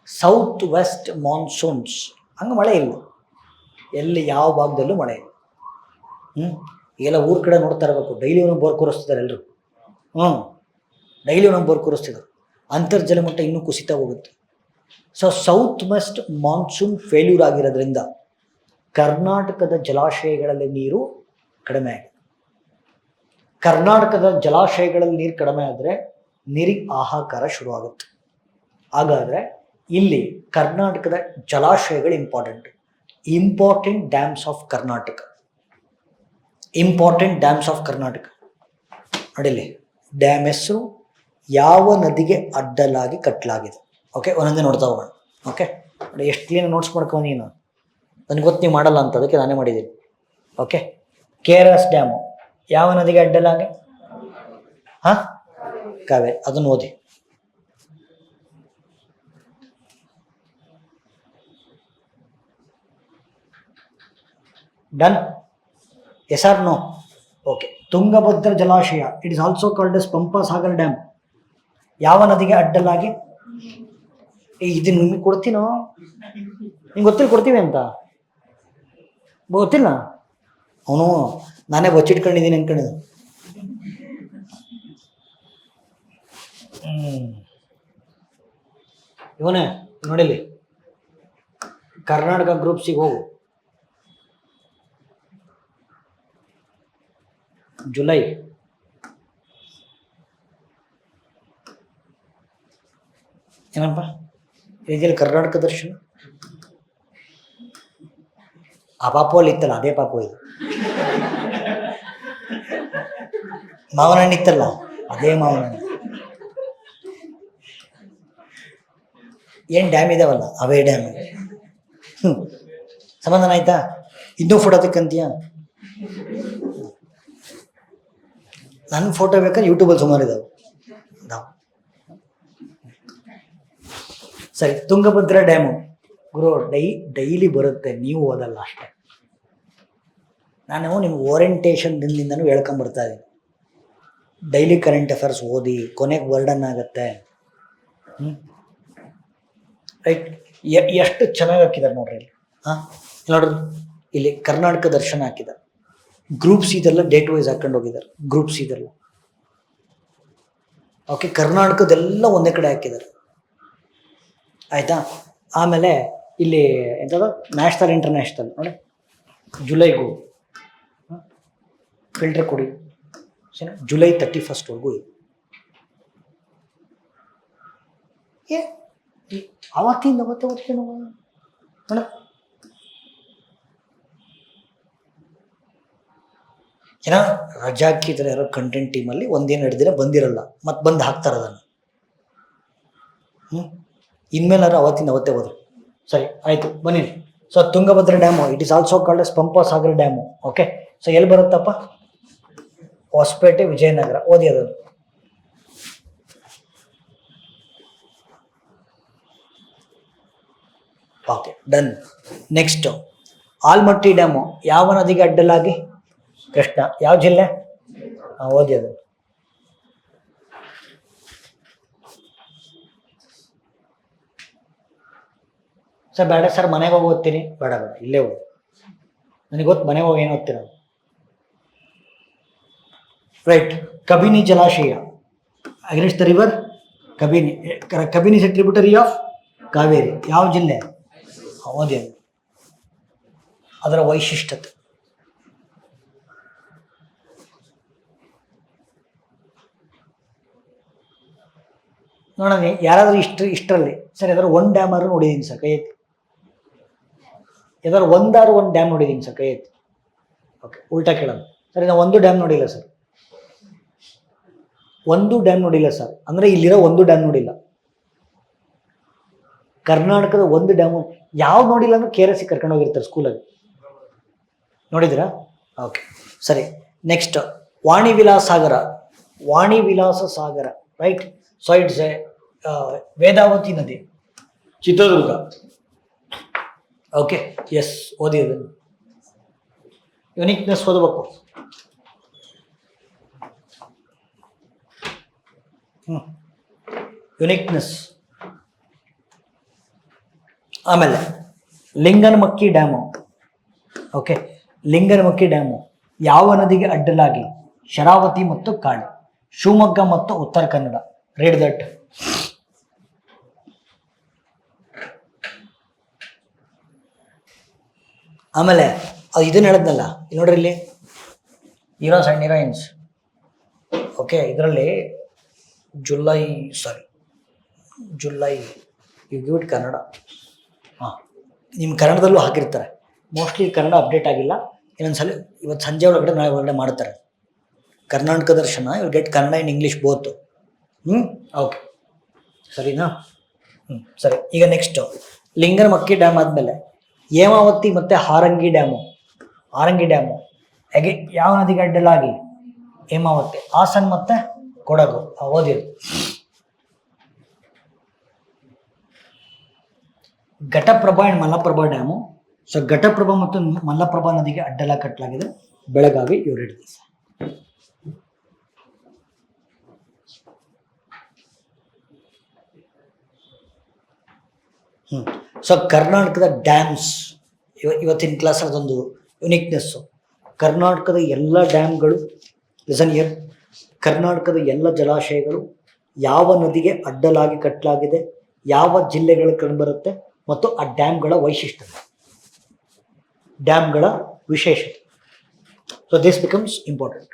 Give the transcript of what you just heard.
South West monsoons ಹಂಗೆ ಮಳೆ ಇಲ್ಲ, ಎಲ್ಲಿ ಯಾವ ಭಾಗದಲ್ಲೂ ಮಳೆ ಇಲ್ಲ. ಈಗೆಲ್ಲ ಊರ ಕಡೆ ನೋಡ್ತಾ ಇರಬೇಕು, ಡೈಲಿ ಒಂದೊಂದು ಬೋರ್ ಕೂರಿಸ್ತಿದ್ದಾರೆ ಎಲ್ಲರೂ. ಡೈಲಿ ಒಂದೊಂದು ಬೋರ್ ಕೂರಿಸ್ತಿದ್ದಾರೆ. ಅಂತರ್ಜಲ ಮಟ್ಟ ಇನ್ನೂ ಕುಸಿತಾ ಹೋಗುತ್ತೆ. So south west monsoon failure ಆಗಿರೋದ್ರಿಂದ ಕರ್ನಾಟಕದ ಜಲಾಶಯಗಳಲ್ಲಿ ನೀರು ಕಡಿಮೆ ಆಗಿದೆ. ಕರ್ನಾಟಕದ ಜಲಾಶಯಗಳಲ್ಲಿ ನೀರು ಕಡಿಮೆ ಆದರೆ ನೀರಿಗೆ ಹಾಹಾಕಾರ ಶುರುವಾಗುತ್ತೆ. ಹಾಗಾದರೆ ಇಲ್ಲಿ ಕರ್ನಾಟಕದ ಜಲಾಶಯಗಳು ಇಂಪಾರ್ಟೆಂಟ್ ಡ್ಯಾಮ್ಸ್ ಆಫ್ ಕರ್ನಾಟಕ. ನೋಡಿಲ್ಲಿ ಡ್ಯಾಮ್ ಹೆಸರು, ಯಾವ ನದಿಗೆ ಅಡ್ಡಲಾಗಿ ಕಟ್ಟಲಾಗಿದೆ. ಓಕೆ, ಒಂದೊಂದೇ ನೋಡ್ತಾ ಹೋಗೋಣ. ಓಕೆ, ಎಷ್ಟು ಕ್ಲೀನ್ ನೋಟ್ಸ್ ಮಾಡ್ಕೊಂಡು ನೀನು, ನನಗೆ ಗೊತ್ತು ನೀವು ಮಾಡಲ್ಲ ಅಂತ, ಅದಕ್ಕೆ ನಾನೇ ಮಾಡಿದ್ದೀನಿ. ಓಕೆ, KRS ಡ್ಯಾಮು ಯಾವ ನದಿಗೆ ಅಡ್ಡಲಾಗಿ? ಕಾವೇರಿ. ಅದನ್ನು ಓದಿ. Done? Yes or no? Okay. Tungabhadra ಜಲಾಶಯ, it is also called as Pampa Sagar dam, ಯಾವ ನದಿಗೆ ಅಡ್ಡಲಾಗಿ? ಇದು ನಿಮಗೆ ಕೊಡ್ತೀನೋ, ನಿಂಗೆ ಗೊತ್ತಿಲ್ಲ ಕೊಡ್ತೀವಿ ಅಂತ ಗೊತ್ತಿಲ್ಲ. ಅವನು ನಾನೇ ಬಚ್ಚಿಟ್ಕೊಂಡಿದ್ದೀನಿ ಅನ್ಕೊಂಡಿದ್ದು. ಇವನೇ ನೋಡಿಲಿ, ಕರ್ನಾಟಕ ಗ್ರೂಪ್ಸಿಗೆ ಹೋಗು. ಜುಲೈ ಏನಪ್ಪ ಇದೆಯಲ್ಲ ಕರ್ನಾಟಕ ದರ್ಶನ. ಆ ಪಾಪು ಅಲ್ಲಿ ಇತ್ತಲ್ಲ, ಅದೇ ಪಾಪು ಇದು. ಮಾವನಹಣ್ಣು ಇತ್ತಲ್ಲ, ಅದೇ ಮಾವನಹಣ್ಣು. ಏನು ಡ್ಯಾಮ್ ಇದಾವಲ್ಲ ಅವೇ ಡ್ಯಾಮ್. ಸಮಾಧಾನ ಆಯ್ತಾ? ಇನ್ನೂ ಫೋಟೋ ತೆಕ್ಕಂತೀಯ? ನನ್ನ ಫೋಟೋ ಬೇಕಾದ್ರೆ ಯೂಟ್ಯೂಬಲ್ಲಿ ಸುಮಾರು ಇದಾವೆ. ಸರಿ, ತುಂಗಭದ್ರಾ ಡ್ಯಾಮು ಗುರು ಡೈಲಿ ಬರುತ್ತೆ, ನೀವು ಓದಲ್ಲ ಅಷ್ಟೇ. ನಾನು ನಿಮ್ಗೆ ಓರಿಯಂಟೇಷನ್ ದಿನದಿಂದನೂ ಹೇಳ್ಕೊಂಬರ್ತಾ ಇದ್ದೀನಿ. ಡೈಲಿ ಕರೆಂಟ್ ಅಫೇರ್ಸ್ ಓದಿ, ಕೊನೆಗೆ ವರ್ಡನ್ ಆಗುತ್ತೆ. ರೈಟ್? ಎಷ್ಟು ಚೆನ್ನಾಗಿ ಹಾಕಿದ್ದಾರೆ ನೋಡ್ರಿ ಇಲ್ಲಿ. ನೋಡ್ರಿ, ಇಲ್ಲಿ ಕರ್ನಾಟಕ ದರ್ಶನ ಹಾಕಿದ್ದಾರೆ. ಗ್ರೂಪ್ಸ್ ಇದೆಲ್ಲ ಡೇಟ್ ವೈಸ್ ಹಾಕೊಂಡು ಹೋಗಿದ್ದಾರೆ. ಗ್ರೂಪ್ಸ್ ಇದೆಲ್ಲ ಓಕೆ, ಕರ್ನಾಟಕದೆಲ್ಲ ಒಂದೇ ಕಡೆ ಹಾಕಿದ್ದಾರೆ. ಆಯಿತಾ? ಆಮೇಲೆ ಇಲ್ಲಿ ಎಂಥದ ನ್ಯಾಷನಲ್ ಇಂಟರ್ನ್ಯಾಷನಲ್ ನೋಡಿ, ಜುಲೈಗೂ ಫಿಲ್ಟರ್ ಕೊಡಿ, ಜುಲೈ 31 ಇದೆ. ಅವತ್ತಿಂದ ಅವತ್ತೇ ಓದ್ತೇನೆ ನೋಡ. ಏನೋ ರಜಾ ಹಾಕಿದ್ರೆ ಯಾರೋ ಕಂಟೆಂಟ್ ಟೀಮಲ್ಲಿ ಒಂದೇನು 2 ದಿನ ಬಂದಿರಲ್ಲ, ಮತ್ತೆ ಬಂದು ಹಾಕ್ತಾರೆ ಅದನ್ನು. ಇನ್ಮೇಲಾದ್ರು ಅವತ್ತಿಂದ ಅವತ್ತೇ ಹೋದ್ರು. ಸರಿ, ಆಯಿತು, ಬನ್ನಿ. So Tungabhadra dam, it is also called as Pampa Sagar dam. Okay, so ಎಲ್ಲಿ ಬರುತ್ತಪ್ಪ? ಹೊಸಪೇಟೆ, ವಿಜಯನಗರ. ಓದಿ ಅದನ್ನು. Okay, done. Next, Almatti dam ಯಾವ ನದಿಗೆ ಅಡ್ಡಲಾಗಿ? ಕೃಷ್ಣ. ಯಾವ ಜಿಲ್ಲೆ? ಓದಿ ಅದು. ಸರ್ ಬೇಡ ಸರ್, ಮನೆಗೆ ಹೋಗಿ ಓದ್ತೀನಿ. ಬೇಡ, ಇಲ್ಲೇ ಹೋಗಿ. ನನಗೆ ಗೊತ್ತು ಮನೆಗೆ ಹೋಗಿ ಏನು ಓದ್ತೀರ. ರೈಟ್. ಕಬಿನಿ ಜಲಾಶಯ against the river Kabini. Kabini is A tributary of Kaveri. ಯಾವ ಜಿಲ್ಲೆ? ಓದಿ ಅದು, ಅದರ ವೈಶಿಷ್ಟ್ಯತೆ. ನೋಡೋಣ ಯಾರಾದರೂ ಇಷ್ಟರಲ್ಲಿ ಸರ್ ಯಾವ್ದಾದ್ರು ಒಂದು ಡ್ಯಾಮ್ ಆದ್ರೂ ನೋಡಿದ್ದೀನಿ ಸರ್, ಕೈ ಎತ್ತಿ. ಯಾವ್ದಾದ್ರು ಒಂದು ಡ್ಯಾಮ್ ನೋಡಿದ್ದೀನಿ ಸರ್, ಕೈ ಎತ್ತಿ. ಓಕೆ, ಉಲ್ಟಾ ಕೇಳೋಣ. ಸರ್ ನಾವು ಒಂದು ಡ್ಯಾಮ್ ನೋಡಿಲ್ಲ ಸರ್. ಒಂದು ಡ್ಯಾಮ್ ನೋಡಿಲ್ಲ ಸರ್ ಅಂದರೆ ಇಲ್ಲಿರೋ ಒಂದು ಡ್ಯಾಮ್ ನೋಡಿಲ್ಲ. ಕರ್ನಾಟಕದ ಒಂದು ಡ್ಯಾಮು ಯಾವ್ದು ನೋಡಿಲ್ಲ ಅಂದ್ರೆ KRS ಕರ್ಕೊಂಡು ಹೋಗಿರ್ತಾರೆ ಸ್ಕೂಲಲ್ಲಿ. ನೋಡಿದ್ದೀರಾ? ಓಕೆ, ಸರಿ. Next, Vani Vilasa Sagara. Right? So it's a Vedavathi ನದಿ, ಚಿತ್ರದುರ್ಗ. ಓಕೆ, ಎಸ್, ಓದಿ ಅದನ್ನು. ಯುನಿಕ್ನೆಸ್ ಓದಬೇಕು. ಯುನಿಕ್ನೆಸ್ ಆಮೇಲೆ Linganamakki dam. Okay, Linganamakki dam ಯಾವ ನದಿಗೆ ಅಡ್ಡಲಾಗಿ? ಶರಾವತಿ ಮತ್ತು ಕಾಳಿ, ಶಿವಮೊಗ್ಗ ಮತ್ತು ಉತ್ತರ ಕನ್ನಡ. Read that. ಆಮೇಲೆ ಇದನ್ನ ಹೇಳಿದ್ನಲ್ಲ, ನೋಡ್ರಿ ಇಲ್ಲಿ ಹೀರೋಸ್ ಆ್ಯಂಡ್ ಹೀರೋಯಿನ್ಸ್. ಓಕೆ, ಇದರಲ್ಲಿ July you give it Kannada. ಹಾಂ, ನಿಮ್ಮ ಕನ್ನಡದಲ್ಲೂ ಹಾಕಿರ್ತಾರೆ. ಮೋಸ್ಟ್ಲಿ ಕನ್ನಡ ಅಪ್ಡೇಟ್ ಆಗಿಲ್ಲ. ಇನ್ನೊಂದ್ಸಲ ಇವತ್ತು ಸಂಜೆ ಒಳಗಡೆ ನಾಳೆ ಒಳಗಡೆ ಮಾಡ್ತಾರೆ. ಕರ್ನಾಟಕ ದರ್ಶನ ಇವ್ರು get Kannada and English both. Okay, ಸರಿನಾ? ಸರಿ. ಈಗ ನೆಕ್ಸ್ಟು ಲಿಂಗನಮಕ್ಕಿ ಡ್ಯಾಮ್ ಆದಮೇಲೆ ಹೇಮಾವತಿ ಮತ್ತು ಹಾರಂಗಿ ಡ್ಯಾಮು. ಹೇಗೆ ಯಾವ ನದಿಗೆ ಅಡ್ಡಲಾಗಿ? ಹೇಮಾವತಿ. ಹಾಸನ್ ಮತ್ತು ಕೊಡಗು. ಓದಿರು. Ghataprabha and Malaprabha dam. So Ghataprabha ಮತ್ತು ಮಲಪ್ರಭಾ ನದಿಗೆ ಅಡ್ಡಲಾಗಿ ಕಟ್ಟಲಾಗಿದೆ ಬೆಳಗಾವಿ. ಇವ್ರು ಹಿಡಿದು ಸೊ ಕರ್ನಾಟಕದ ಡ್ಯಾಮ್ಸ್ ಇವತ್ತಿನ ಕ್ಲಾಸ್ ಅದೊಂದು ಯುನಿಕ್ನೆಸ್ಸು. ಕರ್ನಾಟಕದ ಎಲ್ಲ ಡ್ಯಾಮ್ಗಳು, ಲಿಸನ್ ಹಿಯರ್, ಕರ್ನಾಟಕದ ಎಲ್ಲ ಜಲಾಶಯಗಳು ಯಾವ ನದಿಗೆ ಅಡ್ಡಲಾಗಿ ಕಟ್ಟಲಾಗಿದೆ, ಯಾವ ಜಿಲ್ಲೆಗಳು ಕಂಡುಬರುತ್ತೆ ಮತ್ತು ಆ ಡ್ಯಾಮ್ಗಳ ವೈಶಿಷ್ಟ್ಯತೆ, ಡ್ಯಾಮ್ಗಳ ವಿಶೇಷತೆ. So this becomes important.